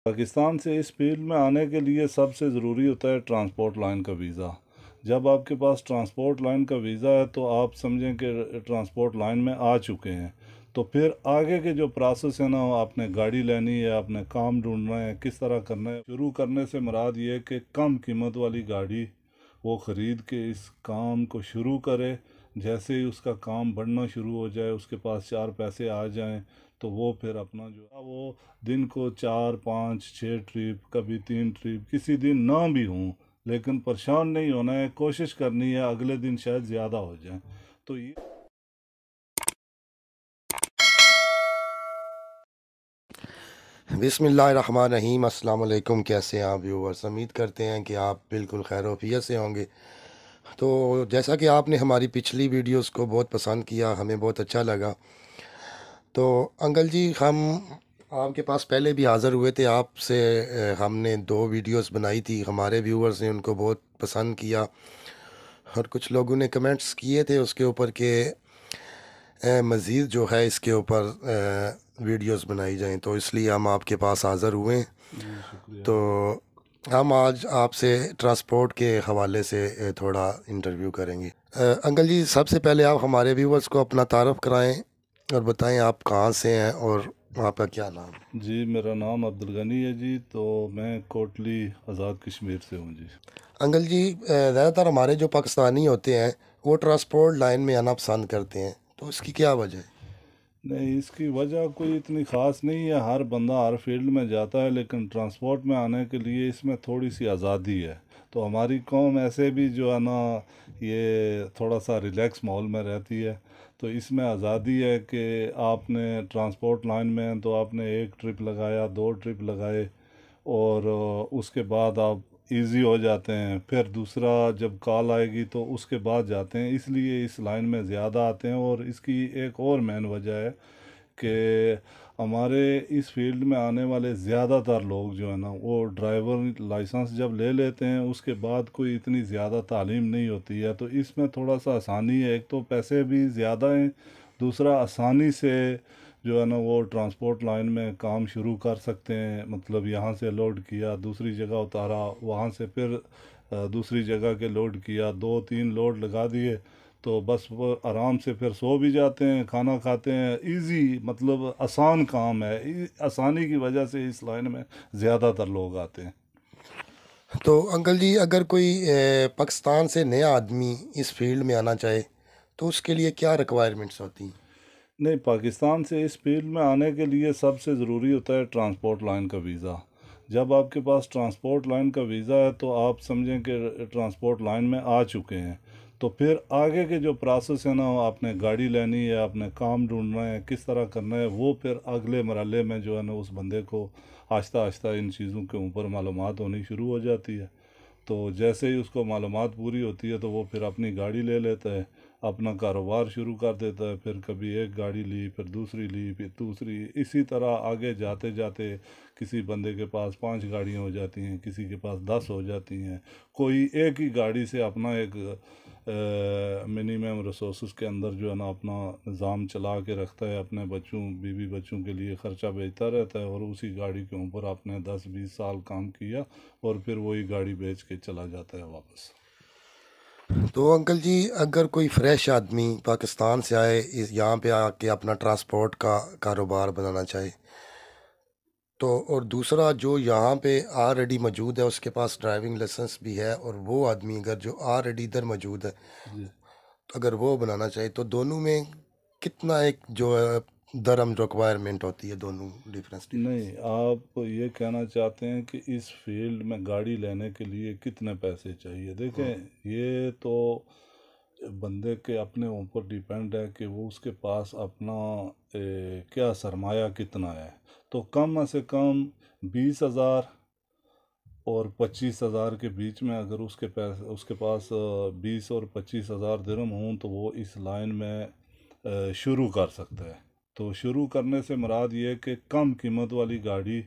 पाकिस्तान से इस फील्ड में आने के लिए सबसे ज़रूरी होता है ट्रांसपोर्ट लाइन का वीज़ा। जब आपके पास ट्रांसपोर्ट लाइन का वीज़ा है तो आप समझें कि ट्रांसपोर्ट लाइन में आ चुके हैं। तो फिर आगे के जो प्रोसेस है ना, आपने गाड़ी लेनी है, आपने काम ढूंढना है, किस तरह करना है। शुरू करने से मुराद ये है कि कम कीमत वाली गाड़ी वो ख़रीद के इस काम को शुरू करे। जैसे ही उसका काम बढ़ना शुरू हो जाए, उसके पास चार पैसे आ जाएं, तो वो फिर अपना जो है वो दिन को चार पाँच छः ट्रिप, कभी तीन ट्रिप, किसी दिन ना भी हों, लेकिन परेशान नहीं होना है, कोशिश करनी है अगले दिन शायद ज़्यादा हो जाए। तो ये बिस्मिल्लाहिर्रहमानिर्रहीम। अस्सलाम वालेकुम। कैसे हैं आप व्यूवर्स? उम्मीद करते हैं कि आप बिल्कुल खैर से होंगे। तो जैसा कि आपने हमारी पिछली वीडियोस को बहुत पसंद किया, हमें बहुत अच्छा लगा। तो अंकल जी, हम आपके पास पहले भी हाज़िर हुए थे आपसे। हमने दो वीडियोस बनाई थी, हमारे व्यूवर्स ने उनको बहुत पसंद किया और कुछ लोगों ने कमेंट्स किए थे उसके ऊपर कि मज़ीद जो है इसके ऊपर वीडियोस बनाई जाएं। तो इसलिए हम आपके पास हाज़िर हुए हैं। जी शुक्रिया तो जी। हम आज आपसे ट्रांसपोर्ट के हवाले से थोड़ा इंटरव्यू करेंगे। अंकल जी, सबसे पहले आप हमारे व्यूवर्स को अपना तारुफ कराएं और बताएं आप कहाँ से हैं और आपका क्या नाम है। जी मेरा नाम अब्दुल गनी है जी, तो मैं कोटली आज़ाद कश्मीर से हूँ जी। अंकल जी, ज़्यादातर हमारे जो पाकिस्तानी होते हैं वो ट्रांसपोर्ट लाइन में आना पसंद करते हैं, तो इसकी क्या वजह है? नहीं, इसकी वजह कोई इतनी ख़ास नहीं है। हर बंदा हर फील्ड में जाता है, लेकिन ट्रांसपोर्ट में आने के लिए इसमें थोड़ी सी आज़ादी है। तो हमारी कौम ऐसे भी जो है ना, ये थोड़ा सा रिलैक्स माहौल में रहती है। तो इसमें आज़ादी है कि आपने ट्रांसपोर्ट लाइन में हैं तो आपने एक ट्रिप लगाया, दो ट्रिप लगाए, और उसके बाद आप इजी हो जाते हैं। फिर दूसरा जब कॉल आएगी तो उसके बाद जाते हैं, इसलिए इस लाइन में ज़्यादा आते हैं। और इसकी एक और मेन वजह है कि हमारे इस फील्ड में आने वाले ज़्यादातर लोग जो है ना, वो ड्राइवर लाइसेंस जब ले लेते हैं उसके बाद कोई इतनी ज़्यादा तालीम नहीं होती है। तो इसमें थोड़ा सा आसानी है, एक तो पैसे भी ज़्यादा हैं, दूसरा आसानी से जो है ना वो ट्रांसपोर्ट लाइन में काम शुरू कर सकते हैं। मतलब यहाँ से लोड किया, दूसरी जगह उतारा, वहाँ से फिर दूसरी जगह के लोड किया, दो तीन लोड लगा दिए, तो बस वो आराम से फिर सो भी जाते हैं, खाना खाते हैं। इजी, मतलब आसान काम है। आसानी की वजह से इस लाइन में ज़्यादातर लोग आते हैं। तो अंकल जी, अगर कोई पाकिस्तान से नया आदमी इस फील्ड में आना चाहे तो उसके लिए क्या रिक्वायरमेंट्स होती हैं? नहीं, पाकिस्तान से इस फील्ड में आने के लिए सबसे ज़रूरी होता है ट्रांसपोर्ट लाइन का वीज़ा। जब आपके पास ट्रांसपोर्ट लाइन का वीज़ा है तो आप समझें कि ट्रांसपोर्ट लाइन में आ चुके हैं। तो फिर आगे के जो प्रोसेस है ना, आपने गाड़ी लेनी है, आपने काम ढूंढना है, किस तरह करना है, वो फिर अगले मरहले में जो है ना उस बंदे को आहिस्ता आहिस्ता इन चीज़ों के ऊपर मालूमात होनी शुरू हो जाती है। तो जैसे ही उसको मालूमात पूरी होती है तो वो फिर अपनी गाड़ी ले लेता है, अपना कारोबार शुरू कर देता है। फिर कभी एक गाड़ी ली, फिर दूसरी ली, फिर दूसरी, इसी तरह आगे जाते जाते किसी बंदे के पास पांच गाड़ियां हो जाती हैं, किसी के पास 10 हो जाती हैं। कोई एक ही गाड़ी से अपना एक मिनिमम रिसोर्स के अंदर जो है ना अपना निज़ाम चला के रखता है, अपने बच्चों बीवी बच्चों के लिए ख़र्चा भेजता रहता है, और उसी गाड़ी के ऊपर आपने 10-20 साल काम किया और फिर वही गाड़ी बेच के चला जाता है वापस। तो अंकल जी, अगर कोई फ्रेश आदमी पाकिस्तान से आए, इस यहाँ पे आके अपना ट्रांसपोर्ट का कारोबार बनाना चाहे, तो और दूसरा जो यहाँ पे ऑलरेडी मौजूद है उसके पास ड्राइविंग लाइसेंस भी है, और वो आदमी अगर जो ऑलरेडी इधर मौजूद है जी। अगर वो बनाना चाहे, तो दोनों में कितना एक जो है दरम रिक्वायरमेंट होती है, दोनों डिफरेंस नहीं, डिफरेंस। आप ये कहना चाहते हैं कि इस फील्ड में गाड़ी लेने के लिए कितने पैसे चाहिए। देखें, ये तो बंदे के अपने ऊपर डिपेंड है कि वो उसके पास अपना क्या सरमाया कितना है। तो कम से कम 20,000 और 25,000 के बीच में अगर उसके पास 20 और 25 हज़ार दिरहम हों तो वो इस लाइन में शुरू कर सकता है। तो शुरू करने से मुराद ये है कि कम कीमत वाली गाड़ी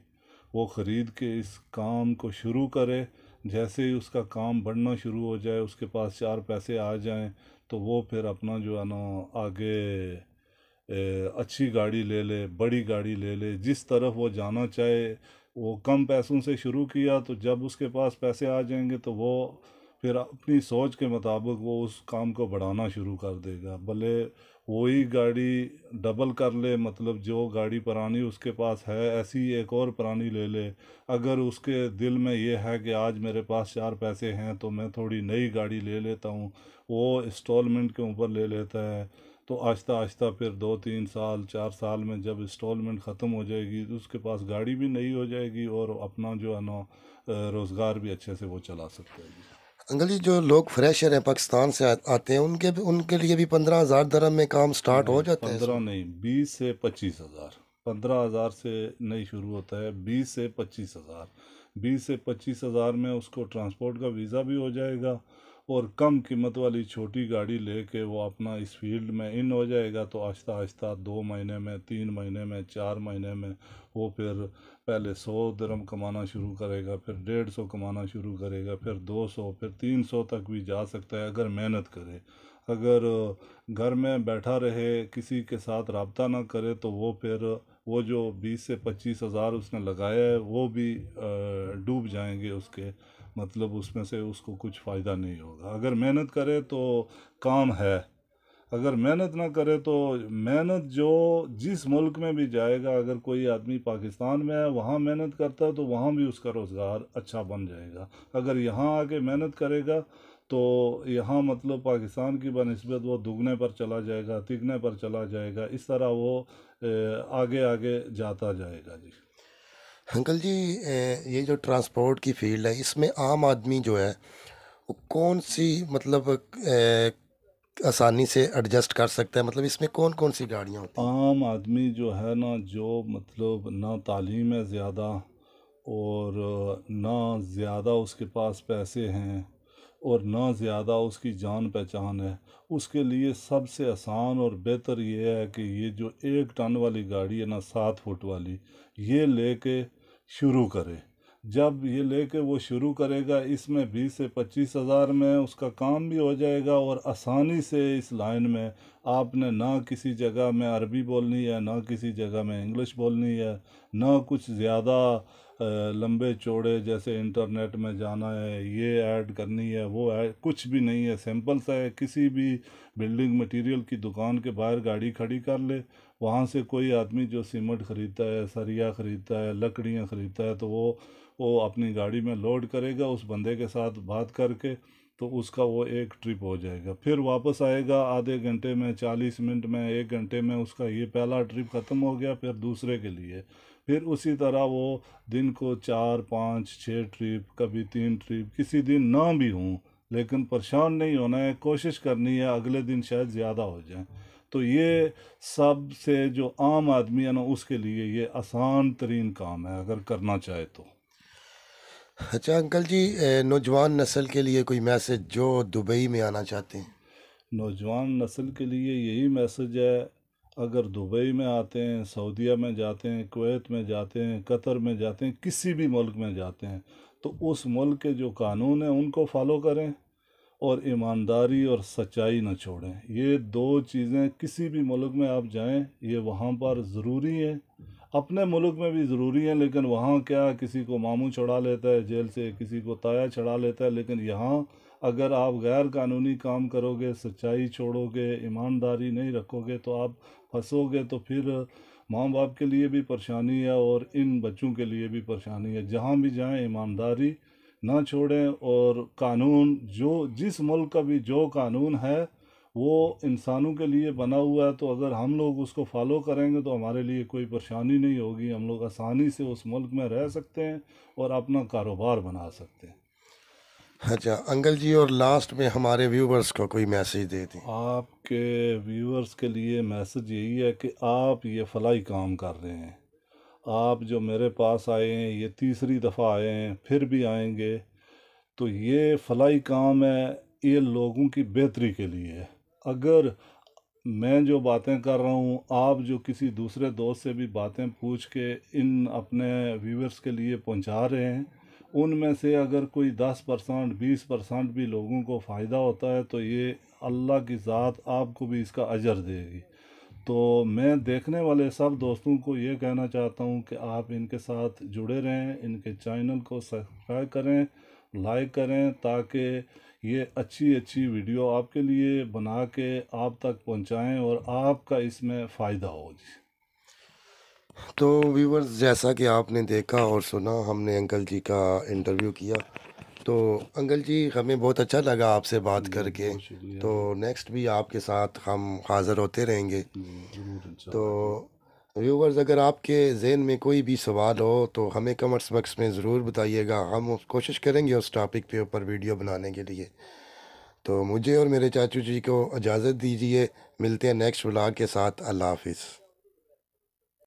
वो ख़रीद के इस काम को शुरू करे। जैसे ही उसका काम बढ़ना शुरू हो जाए, उसके पास चार पैसे आ जाएं, तो वो फिर अपना जो है ना आगे अच्छी गाड़ी ले ले, बड़ी गाड़ी ले ले, जिस तरफ वो जाना चाहे। वो कम पैसों से शुरू किया तो जब उसके पास पैसे आ जाएंगे तो वो फिर अपनी सोच के मुताबिक वो उस काम को बढ़ाना शुरू कर देगा। भले वही गाड़ी डबल कर ले, मतलब जो गाड़ी पुरानी उसके पास है ऐसी एक और पुरानी ले ले। अगर उसके दिल में ये है कि आज मेरे पास चार पैसे हैं तो मैं थोड़ी नई गाड़ी ले लेता हूँ, वो इंस्टॉलमेंट के ऊपर ले लेता है। तो आहिस्ता आहिस्ता फिर 2-3 साल 4 साल में जब इंस्टॉलमेंट ख़त्म हो जाएगी तो उसके पास गाड़ी भी नई हो जाएगी और अपना जो है ना रोज़गार भी अच्छे से वो चला सकता है जी। अंकल जी, जो लोग फ्रेशर हैं पाकिस्तान से आते हैं, उनके लिए भी 15,000 दरम में काम स्टार्ट हो नहीं, जाता है 15 इसमें? नहीं, 20 से 25 हज़ार। 15 हज़ार से नहीं शुरू होता है, 20 से 25 हज़ार। 20 से 25 हज़ार में उसको ट्रांसपोर्ट का वीज़ा भी हो जाएगा और कम कीमत वाली छोटी गाड़ी लेके वो अपना इस फील्ड में इन हो जाएगा। तो आहिस्ता आहिस्ता 2 महीने में, 3 महीने में, 4 महीने में वो फिर पहले 100 दिरहम कमाना शुरू करेगा, फिर 150 कमाना शुरू करेगा, फिर 200, फिर 300 तक भी जा सकता है अगर मेहनत करे। अगर घर में बैठा रहे, किसी के साथ रब्ता ना करे, तो वो फिर वो जो 20 से 25 हज़ार उसने लगाया है वो भी डूब जाएंगे उसके, मतलब उसमें से उसको कुछ फ़ायदा नहीं होगा। अगर मेहनत करे तो काम है, अगर मेहनत ना करे तो मेहनत जो जिस मुल्क में भी जाएगा, अगर कोई आदमी पाकिस्तान में है वहाँ मेहनत करता है तो वहाँ भी उसका रोज़गार अच्छा बन जाएगा। अगर यहाँ आके मेहनत करेगा तो यहाँ मतलब पाकिस्तान की बनिस्बत वो दुगने पर चला जाएगा, तिगने पर चला जाएगा, इस तरह वो आगे आगे जाता जाएगा जी। अंकल जी, ये जो ट्रांसपोर्ट की फील्ड है, इसमें आम आदमी जो है वो कौन सी मतलब आसानी से एडजस्ट कर सकता है? मतलब इसमें कौन कौन सी गाड़ियाँ होती हैं? आम आदमी जो है ना, जो मतलब ना तालीम है ज़्यादा और ना ज़्यादा उसके पास पैसे हैं और ना ज़्यादा उसकी जान पहचान है, उसके लिए सबसे आसान और बेहतर ये है कि ये जो 1 टन वाली गाड़ी है ना, 7 फुट वाली, ये लेके शुरू करे। जब ये लेके वो शुरू करेगा, इसमें 20 से 25 हज़ार में उसका काम भी हो जाएगा और आसानी से इस लाइन में आपने ना किसी जगह में अरबी बोलनी है, ना किसी जगह में इंग्लिश बोलनी है, ना कुछ ज़्यादा लंबे चौड़े जैसे इंटरनेट में जाना है, ये ऐड करनी है, वो ऐड, कुछ भी नहीं है। सिंपल सा है, किसी भी बिल्डिंग मटेरियल की दुकान के बाहर गाड़ी खड़ी कर ले, वहाँ से कोई आदमी जो सीमेंट ख़रीदता है, सरिया ख़रीदता है, लकड़ियाँ ख़रीदता है, तो वो अपनी गाड़ी में लोड करेगा उस बंदे के साथ बात करके, तो उसका वो एक ट्रिप हो जाएगा। फिर वापस आएगा आधे घंटे में, 40 मिनट में, 1 घंटे में उसका ये पहला ट्रिप ख़त्म हो गया, फिर दूसरे के लिए। फिर उसी तरह वो दिन को 4 5 6 ट्रिप, कभी 3 ट्रिप, किसी दिन ना भी हों, लेकिन परेशान नहीं होना है, कोशिश करनी है अगले दिन शायद ज़्यादा हो जाए। तो ये सब से जो आम आदमी है ना, उसके लिए ये आसान तरीन काम है अगर करना चाहे तो। अच्छा अंकल जी, नौजवान नस्ल के लिए कोई मैसेज जो दुबई में आना चाहते हैं? नौजवान नस्ल के लिए यही मैसेज है, अगर दुबई में आते हैं, सऊदीया में जाते हैं, कुवैत में जाते हैं, कतर में जाते हैं, किसी भी मुल्क में जाते हैं, तो उस मुल्क के जो कानून हैं उनको फॉलो करें और ईमानदारी और सच्चाई न छोड़ें। ये दो चीज़ें किसी भी मुल्क में आप जाएं, ये वहाँ पर ज़रूरी है। अपने मुल्क में भी ज़रूरी है, लेकिन वहाँ क्या, किसी को मामू छुड़ा लेता है जेल से, किसी को ताया छुड़ा लेता है, लेकिन यहाँ अगर आप गैर कानूनी काम करोगे, सच्चाई छोड़ोगे, ईमानदारी नहीं रखोगे, तो आप फंसोगे। तो फिर माँ बाप के लिए भी परेशानी है और इन बच्चों के लिए भी परेशानी है। जहाँ भी जाएं ईमानदारी ना छोड़ें और कानून, जो जिस मुल्क का भी जो कानून है वो इंसानों के लिए बना हुआ है, तो अगर हम लोग उसको फॉलो करेंगे तो हमारे लिए कोई परेशानी नहीं होगी, हम लोग आसानी से उस मुल्क में रह सकते हैं और अपना कारोबार बना सकते हैं। अच्छा अंकल जी, और लास्ट में हमारे व्यूवर्स को कोई मैसेज दे दें। आपके व्यूअर्स के लिए मैसेज यही है कि आप ये फलाई काम कर रहे हैं, आप जो मेरे पास आए हैं, ये तीसरी दफ़ा आए हैं, फिर भी आएंगे, तो ये फलाई काम है, ये लोगों की बेहतरी के लिए है। अगर मैं जो बातें कर रहा हूँ, आप जो किसी दूसरे दोस्त से भी बातें पूछ के इन अपने व्यूअर्स के लिए पहुँचा रहे हैं, उनमें से अगर कोई 10% 20% भी लोगों को फ़ायदा होता है तो ये अल्लाह की ज़ात आपको भी इसका अजर देगी। तो मैं देखने वाले सब दोस्तों को ये कहना चाहता हूँ कि आप इनके साथ जुड़े रहें, इनके चैनल को सब्सक्राइब करें, लाइक करें, ताकि ये अच्छी अच्छी वीडियो आपके लिए बना के आप तक पहुँचाएँ और आपका इसमें फ़ायदा हो जी। तो व्यूवर्स, जैसा कि आपने देखा और सुना, हमने अंकल जी का इंटरव्यू किया। तो अंकल जी, हमें बहुत अच्छा लगा आपसे बात जी करके। बहुत शुक्रिया तो जी। नेक्स्ट भी आपके साथ हम हाज़िर होते रहेंगे। जी ज़रूर तो इंशाल्लाह जी। व्यूवर्स, अगर आपके ज़हन में कोई भी सवाल हो तो हमें कमेंट्स बॉक्स में ज़रूर बताइएगा। हम कोशिश करेंगे उस टॉपिक पे ऊपर वीडियो बनाने के लिए। तो मुझे और मेरे चाचू जी को इजाज़त दीजिए। मिलते हैं नेक्स्ट व्लॉग के साथ। अल्लाह हाफ़िज़।